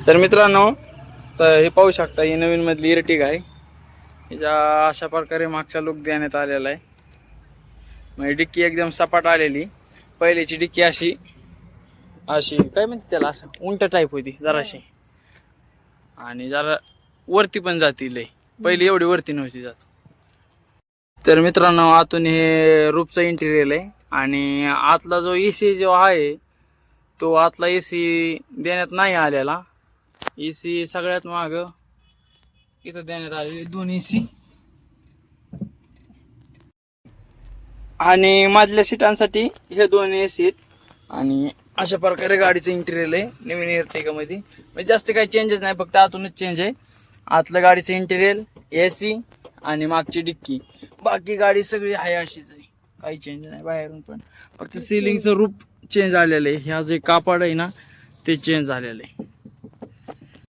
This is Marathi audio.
तर मित्रांनो, तर हे पाहू शकता, ही नवीन मधली इर्टिगा आहे. हिच्या अशा प्रकारे मागचा लुक देण्यात आलेला आहे. म्हणजे डिक्की एकदम सपाट आलेली. पहिल्याची डिक्की अशी अशी काय म्हणते त्याला, असं उंट टाईप होती जराशी, आणि जरा वरती पण जाती लय. पहिली एवढी वरती नव्हती जात. तर मित्रांनो, आतून हे रूपचा इंटिरियर आहे. आणि आतला जो एसी जो आहे, तो आतला एसी देण्यात नाही आलेला. एसी सगळ्यात माग इथं देण्यात आलेले 2 एसी, आणि मधल्या सीटांसाठी हे 2 एसी आहेत. आणि अशा प्रकारे गाडीचं इंटिरियर आहे नवीन इर्टिगा मध्ये. म्हणजे जास्त काही चेंजेस नाही, फक्त आतूनच चेंज आहे. आतलं गाडीचं इंटिरियर, एसी आणि मागची डिक्की. बाकी गाडी सगळी आहे अशीच आहे, काही चेंज नाही बाहेरून पण. फक्त सिलिंगचं रूप चेंज झालेलं आहे. ह्या जे कापड आहे ना, ते चेंज झालेलं आहे.